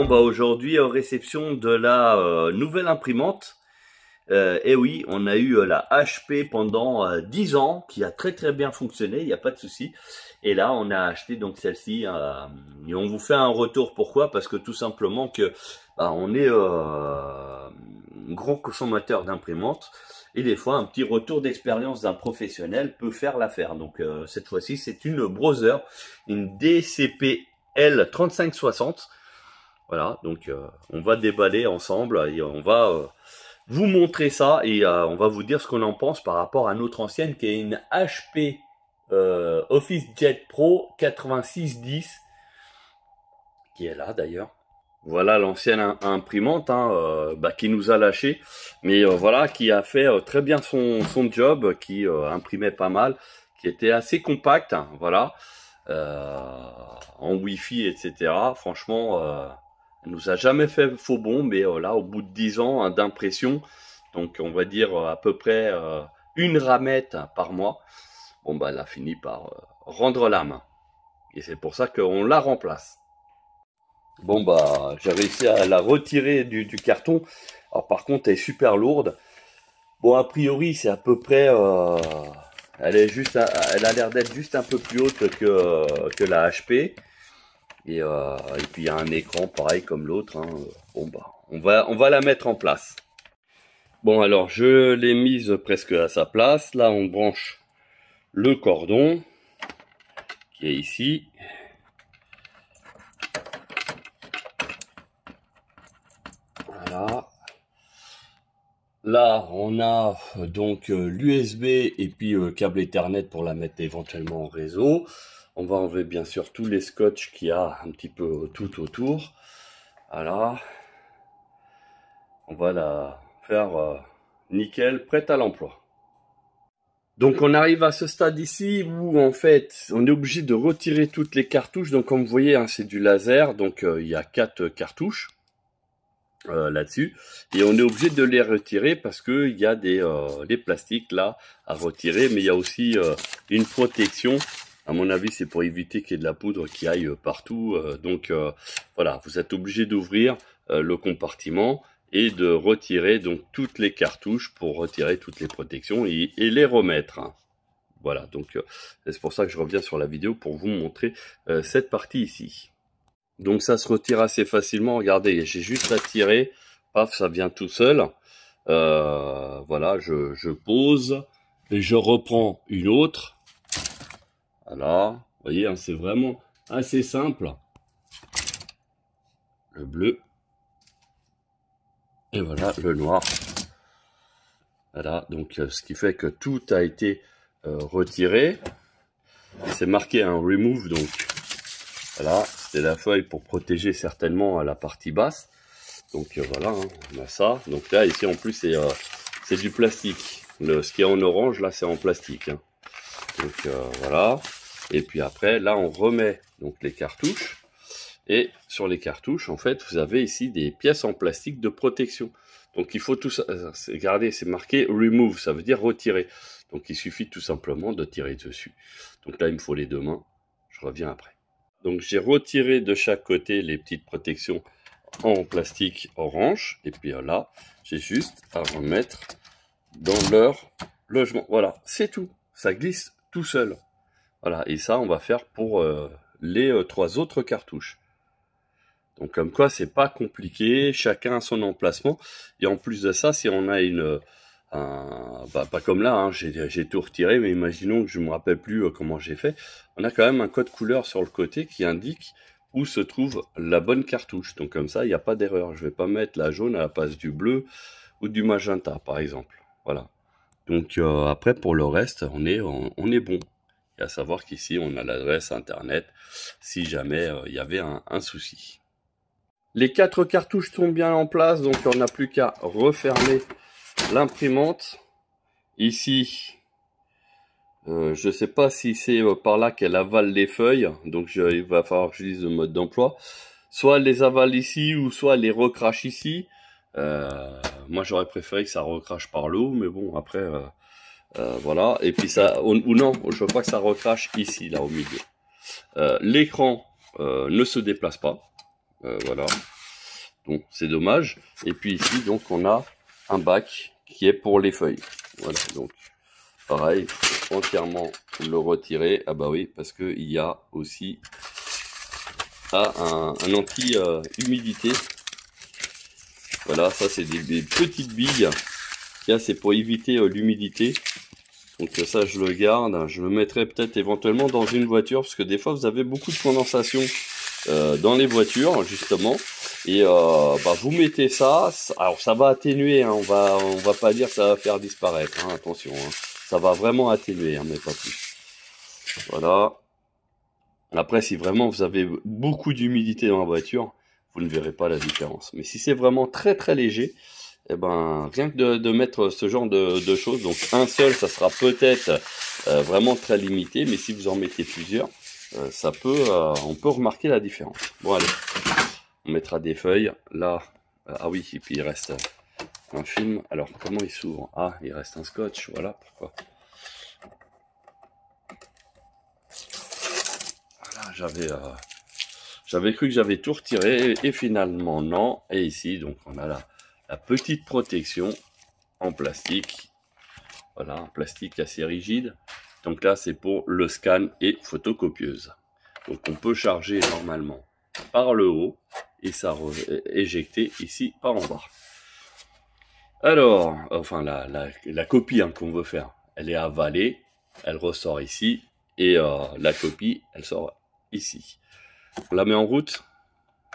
Bon bah aujourd'hui réception de la nouvelle imprimante. Et oui, on a eu la HP pendant 10 ans qui a très bien fonctionné, il n'y a pas de souci. Et là on a acheté donc celle-ci et on vous fait un retour. Pourquoi? Parce que tout simplement que on est grand consommateur d'imprimantes et des fois un petit retour d'expérience d'un professionnel peut faire l'affaire. Donc cette fois-ci c'est une Brother, une DCP-L 3560. Voilà, donc on va déballer ensemble et on va vous montrer ça et on va vous dire ce qu'on en pense par rapport à notre ancienne qui est une HP OfficeJet Pro 8610 qui est là d'ailleurs. Voilà l'ancienne imprimante qui nous a lâché, mais voilà, qui a fait très bien son job, qui imprimait pas mal, qui était assez compact, voilà, en Wi-Fi, etc. Franchement, elle nous a jamais fait faux bond, mais là, au bout de 10 ans d'impression, donc on va dire à peu près une ramette par mois, bon bah elle a fini par rendre l'âme. Et c'est pour ça qu'on la remplace. Bon bah j'ai réussi à la retirer du carton. Alors par contre elle est super lourde. Bon a priori c'est à peu près elle a l'air d'être juste un peu plus haute que la HP. Et puis il y a un écran pareil comme l'autre. Bon bah on va la mettre en place. Bon alors je l'ai mise presque à sa place. Là on branche le cordon qui est ici. Voilà. Là on a donc l'USB et puis câble Ethernet pour la mettre éventuellement en réseau. On va enlever bien sûr tous les scotch qu'il y a un petit peu tout autour. Voilà. On va la faire nickel, prête à l'emploi. Donc on arrive à ce stade ici où en fait on est obligé de retirer toutes les cartouches. Donc comme vous voyez c'est du laser, donc il y a 4 cartouches là-dessus. Et on est obligé de les retirer parce que il y a des plastiques là à retirer. Mais il y a aussi une protection. À mon avis, c'est pour éviter qu'il y ait de la poudre qui aille partout. Donc voilà, vous êtes obligé d'ouvrir le compartiment et de retirer donc toutes les cartouches pour retirer toutes les protections et les remettre. Voilà, donc c'est pour ça que je reviens sur la vidéo pour vous montrer cette partie ici. Donc ça se retire assez facilement. Regardez, j'ai juste à tirer, paf, ça vient tout seul. Voilà, je pose et je reprends une autre. Voilà, vous voyez, c'est vraiment assez simple. Le bleu. Et voilà, le noir. Voilà, donc ce qui fait que tout a été retiré. C'est marqué un remove, donc voilà, c'est la feuille pour protéger certainement la partie basse. Donc voilà, on a ça. Donc là, ici en plus, c'est du plastique. Ce qui est en orange, là, c'est en plastique. Donc voilà. Et puis après, là, on remet donc les cartouches. Et sur les cartouches, en fait, vous avez ici des pièces en plastique de protection. Donc il faut tout ça. Regardez, c'est marqué remove, ça veut dire retirer. Donc il suffit tout simplement de tirer dessus. Donc là, il me faut les 2 mains. Je reviens après. Donc j'ai retiré de chaque côté les petites protections en plastique orange. Et puis là, j'ai juste à remettre dans leur logement. Voilà, c'est tout. Ça glisse tout seul. Voilà, et ça, on va faire pour les 3 autres cartouches. Donc comme quoi, c'est pas compliqué, chacun a son emplacement. Et en plus de ça, si on a pas comme là, j'ai tout retiré, mais imaginons que je me rappelle plus comment j'ai fait. On a quand même un code couleur sur le côté qui indique où se trouve la bonne cartouche. Donc comme ça, il n'y a pas d'erreur. Je vais pas mettre la jaune à la place du bleu ou du magenta, par exemple. Voilà. Donc après, pour le reste, on est bon. Et à savoir qu'ici, on a l'adresse internet si jamais il y avait un souci. Les 4 cartouches sont bien en place, donc on n'a plus qu'à refermer l'imprimante. Ici, je ne sais pas si c'est par là qu'elle avale les feuilles, donc il va falloir que je lise le mode d'emploi. Soit elle les avale ici, ou soit elle les recrache ici. Moi, j'aurais préféré que ça recrache par l'eau, mais bon, après, voilà. Et puis ça, ou non, je veux pas que ça recrache ici, là, au milieu. L'écran ne se déplace pas. Voilà. Donc c'est dommage. Et puis ici, donc on a un bac qui est pour les feuilles. Voilà, donc pareil, faut entièrement le retirer. Ah bah oui, parce que il y a aussi un anti-humidité. Voilà, ça c'est des petites billes. Là, c'est pour éviter l'humidité. Donc ça, je le garde. Je le mettrai peut-être éventuellement dans une voiture, parce que des fois, vous avez beaucoup de condensation dans les voitures, justement. Et vous mettez ça. Alors, ça va atténuer. Hein, on va pas dire que ça va faire disparaître. Hein, attention. Hein, ça va vraiment atténuer, hein, mais pas plus. Voilà. Après, si vraiment vous avez beaucoup d'humidité dans la voiture, vous ne verrez pas la différence. Mais si c'est vraiment très très léger, eh ben, rien que de mettre ce genre de choses, donc un seul, ça sera peut-être vraiment très limité, mais si vous en mettez plusieurs, on peut remarquer la différence. Bon allez, on mettra des feuilles, là, ah oui, et puis il reste un film. Alors comment il s'ouvre? Ah, il reste un scotch, voilà pourquoi. Voilà, j'avais cru que j'avais tout retiré, et finalement non, et ici, donc on a la petite protection en plastique. Voilà, un plastique assez rigide. Donc là, c'est pour le scan et photocopieuse. Donc on peut charger normalement par le haut et ça éjecter ici par en bas. Alors, enfin la copie hein, qu'on veut faire, elle est avalée, elle ressort ici et la copie, elle sort ici. On la met en route,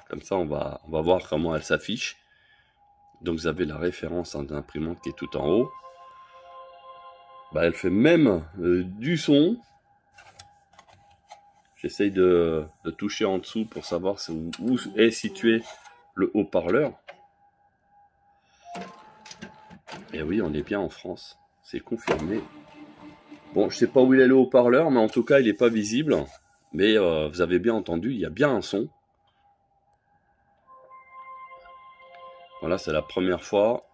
comme ça on va voir comment elle s'affiche. Donc vous avez la référence d'imprimante qui est tout en haut. Bah, elle fait même du son. J'essaye de toucher en dessous pour savoir où est situé le haut-parleur. Et oui, on est bien en France, c'est confirmé. Bon, je sais pas où il est le haut-parleur, mais en tout cas, il n'est pas visible. Mais vous avez bien entendu, il y a bien un son. Voilà, c'est la première fois.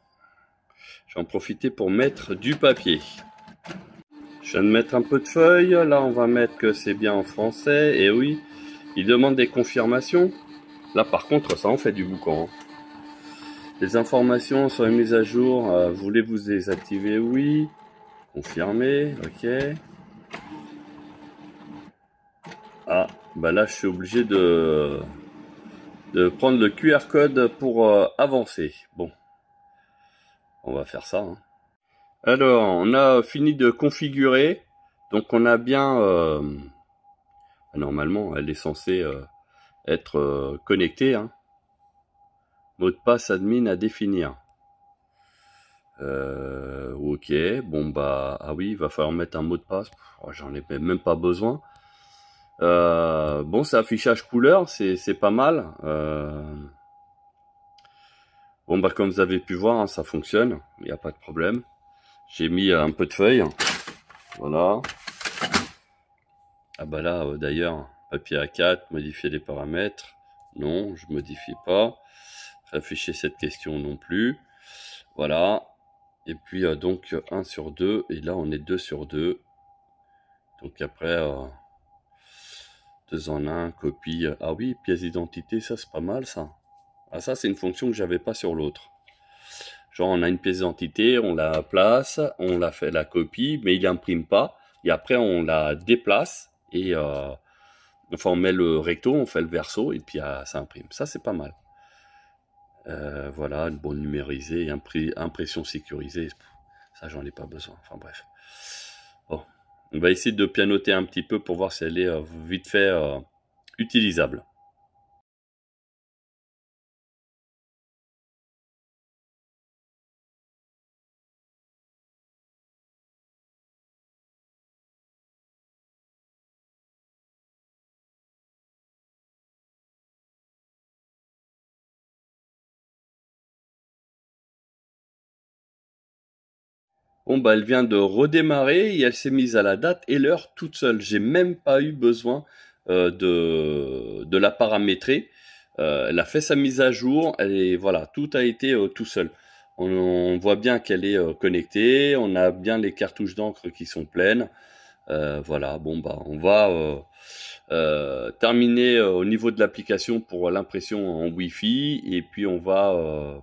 Je vais en profiter pour mettre du papier. Je viens de mettre un peu de feuilles. Là, on va mettre que c'est bien en français. Et oui, il demande des confirmations. Là, par contre, ça en fait du boucan. Les informations sur les mises à jour. Voulez-vous désactiver? Oui. Confirmer. Ok. Ah, bah là, je suis obligé de prendre le QR code pour avancer. Bon, on va faire ça. Hein. Alors, on a fini de configurer. Donc, on a bien... normalement, elle est censée être connectée. Hein. Mot de passe admin à définir. Ok, bon bah... Ah oui, il va falloir mettre un mot de passe. Oh, j'en ai même pas besoin. Bon, c'est affichage couleur, c'est pas mal. Bon bah comme vous avez pu voir, hein, ça fonctionne, il n'y a pas de problème. J'ai mis un peu de feuilles, voilà. Ah bah là d'ailleurs, papier A4, modifier les paramètres. Non, je modifie pas. Afficher cette question non plus. Voilà. Et puis donc 1 sur 2, et là on est 2 sur 2. Donc après, 2 en 1, copie. Ah oui, pièce d'identité, ça c'est pas mal ça. Ah ça c'est une fonction que j'avais pas sur l'autre. Genre on a une pièce d'identité, on la place, on la fait la copie, mais il n'imprime pas. Et après on la déplace et enfin on met le recto, on fait le verso et puis ça imprime. Ça c'est pas mal. Voilà, une bonne numérisée, impression sécurisée. Ça j'en ai pas besoin. Enfin bref. Bon, on va essayer de pianoter un petit peu pour voir si elle est vite fait utilisable. Bon bah elle vient de redémarrer et elle s'est mise à la date et l'heure toute seule. J'ai même pas eu besoin de la paramétrer. Elle a fait sa mise à jour et voilà, tout a été tout seul. On voit bien qu'elle est connectée, on a bien les cartouches d'encre qui sont pleines. Voilà, bon bah on va terminer au niveau de l'application pour l'impression en Wi-Fi, et puis on va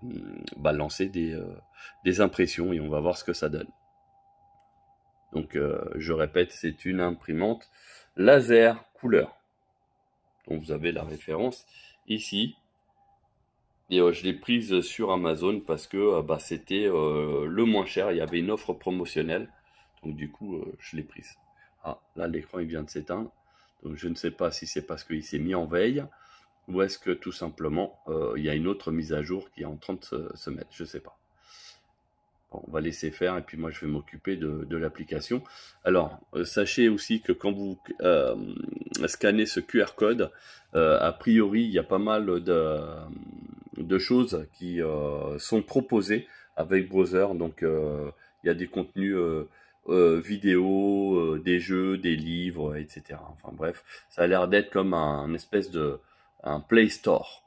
lancer des impressions et on va voir ce que ça donne. Donc je répète, c'est une imprimante laser couleur. Donc vous avez la référence ici. Et je l'ai prise sur Amazon parce que c'était le moins cher. Il y avait une offre promotionnelle. Donc du coup, je l'ai prise. Ah, là l'écran il vient de s'éteindre. Donc je ne sais pas si c'est parce qu'il s'est mis en veille ou est-ce que tout simplement il y a une autre mise à jour qui est en train de se mettre. Je ne sais pas. Bon, on va laisser faire et puis moi je vais m'occuper de l'application. Alors sachez aussi que quand vous scannez ce QR code, a priori il y a pas mal de choses qui sont proposées avec browser. Donc il y a des contenus vidéo, des jeux, des livres, etc. Enfin bref, ça a l'air d'être comme un espèce un Play Store.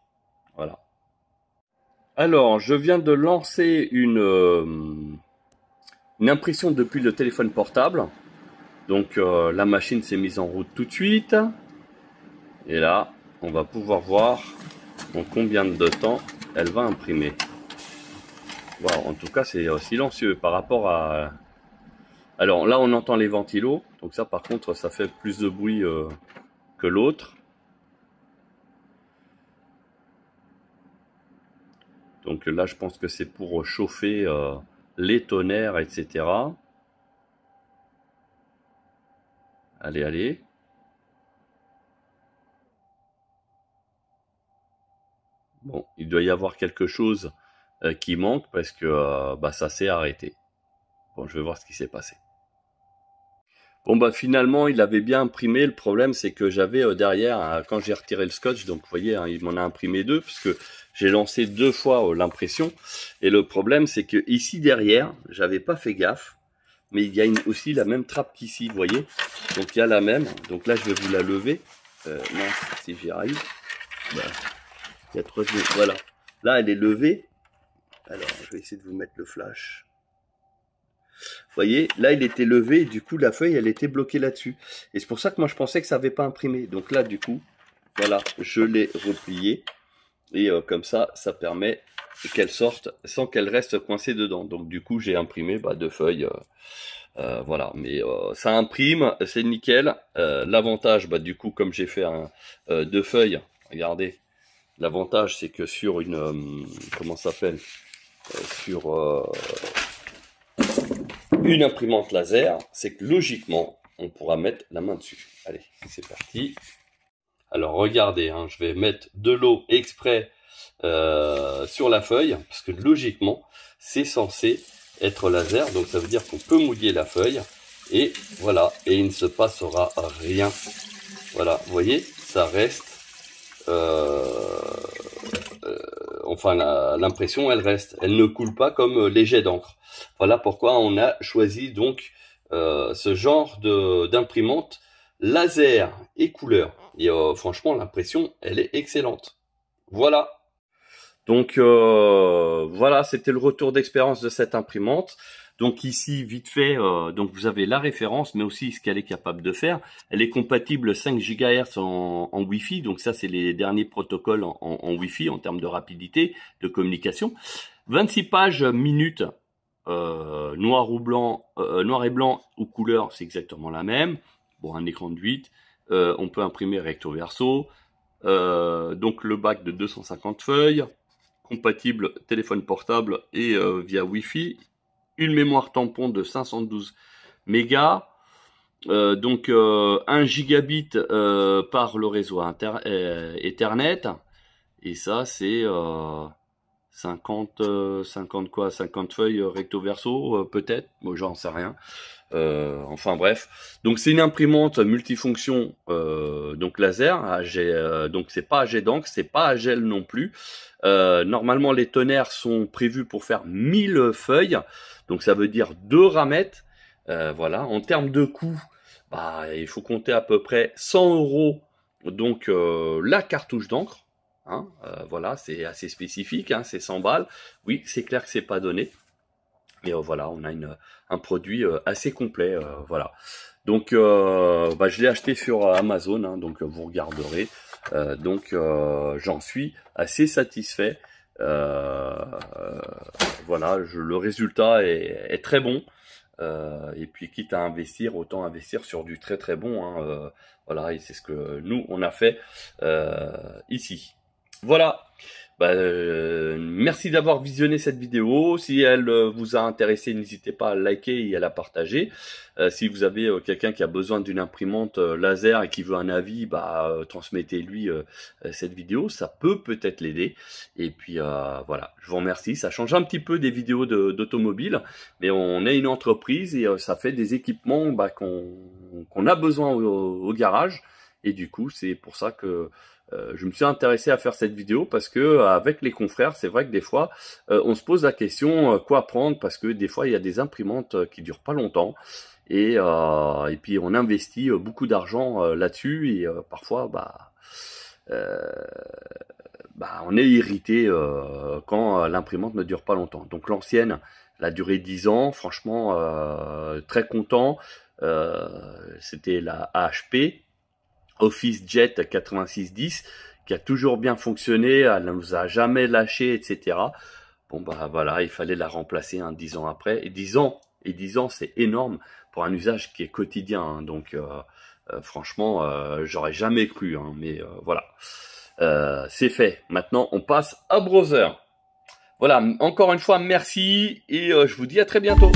Voilà. Alors, je viens de lancer une impression depuis le téléphone portable. Donc, la machine s'est mise en route tout de suite. Et là, on va pouvoir voir en combien de temps elle va imprimer. Wow, en tout cas, c'est silencieux par rapport à... Alors là, on entend les ventilos. Donc ça, par contre, ça fait plus de bruit que l'autre. Donc là, je pense que c'est pour chauffer les tonnerres, etc. Allez, allez. Bon, il doit y avoir quelque chose qui manque parce que ça s'est arrêté. Bon, je vais voir ce qui s'est passé. Bon, finalement, il avait bien imprimé. Le problème, c'est que j'avais derrière, quand j'ai retiré le scotch, donc vous voyez, hein, il m'en a imprimé deux, puisque j'ai lancé deux fois l'impression. Et le problème, c'est que ici derrière, j'avais pas fait gaffe, mais il y a aussi la même trappe qu'ici, vous voyez. Donc il y a la même. Donc là, je vais vous la lever. Non, si j'y arrive. Il y a trois. Voilà. Là, elle est levée. Alors, je vais essayer de vous mettre le flash. Vous voyez, là il était levé et du coup la feuille elle était bloquée là-dessus. Et c'est pour ça que moi je pensais que ça n'avait pas imprimé. Donc là du coup, voilà, je l'ai replié. Et comme ça permet qu'elle sorte sans qu'elle reste coincée dedans. Donc du coup j'ai imprimé deux feuilles. Voilà, mais ça imprime, c'est nickel. L'avantage, du coup comme j'ai fait deux feuilles, regardez. L'avantage c'est que sur une, comment ça s'appelle, sur une imprimante laser, c'est que logiquement, on pourra mettre la main dessus. Allez, c'est parti. Alors regardez, hein, je vais mettre de l'eau exprès sur la feuille, parce que logiquement, c'est censé être laser, donc ça veut dire qu'on peut mouiller la feuille, et voilà, et il ne se passera rien. Voilà, vous voyez, ça reste... enfin l'impression elle reste, elle ne coule pas comme les jets d'encre. Voilà pourquoi on a choisi donc ce genre d'imprimante laser et couleur. Et franchement l'impression elle est excellente. Voilà. Donc voilà, c'était le retour d'expérience de cette imprimante. Donc ici, vite fait, donc vous avez la référence, mais aussi ce qu'elle est capable de faire. Elle est compatible 5 GHz en Wi-Fi, donc ça c'est les derniers protocoles en Wi-Fi en termes de rapidité de communication. 26 pages minutes, noir et blanc ou couleur, c'est exactement la même. Bon, un écran de 8, on peut imprimer recto verso. Donc le bac de 250 feuilles, compatible téléphone portable et via Wi-Fi. Une mémoire tampon de 512 mégas, donc 1 gigabit par le réseau Ethernet, et ça c'est 50 feuilles recto verso peut-être, bon, j'en sais rien. Enfin bref, donc c'est une imprimante multifonction donc laser, donc c'est pas à jet d'encre, c'est pas à gel non plus. Normalement les tonnerres sont prévus pour faire 1000 feuilles, donc ça veut dire 2 ramettes. Voilà, en termes de coût, il faut compter à peu près 100 €, donc la cartouche d'encre. Hein, voilà, c'est assez spécifique, hein, c'est 100 balles. Oui, c'est clair que c'est pas donné. Et voilà, on a un produit assez complet, voilà. Donc, je l'ai acheté sur Amazon, hein, donc vous regarderez. J'en suis assez satisfait. Voilà, le résultat est très bon. Et puis, quitte à investir, autant investir sur du très très bon. Hein, voilà, et c'est ce que nous, on a fait ici. Voilà. Merci d'avoir visionné cette vidéo. Si elle vous a intéressé, n'hésitez pas à liker et à la partager. Si vous avez quelqu'un qui a besoin d'une imprimante laser et qui veut un avis, transmettez-lui cette vidéo. Ça peut-être l'aider. Et puis voilà, je vous remercie. Ça change un petit peu des vidéos d'automobile, mais on est une entreprise et ça fait des équipements qu'on a besoin au garage. Et du coup, c'est pour ça que je me suis intéressé à faire cette vidéo parce que avec les confrères, c'est vrai que des fois, on se pose la question quoi prendre, parce que des fois, il y a des imprimantes qui durent pas longtemps et puis on investit beaucoup d'argent là-dessus et parfois, on est irrité quand l'imprimante ne dure pas longtemps. Donc l'ancienne, elle a duré 10 ans, franchement, très content. C'était la HP. OfficeJet 8610 qui a toujours bien fonctionné, elle ne nous a jamais lâché, etc. Bon voilà, il fallait la remplacer 10 ans après. Et 10 ans, c'est énorme pour un usage qui est quotidien. Hein, donc franchement, j'aurais jamais cru. Hein, mais voilà, c'est fait. Maintenant, on passe à Browser. Voilà, encore une fois, merci et je vous dis à très bientôt.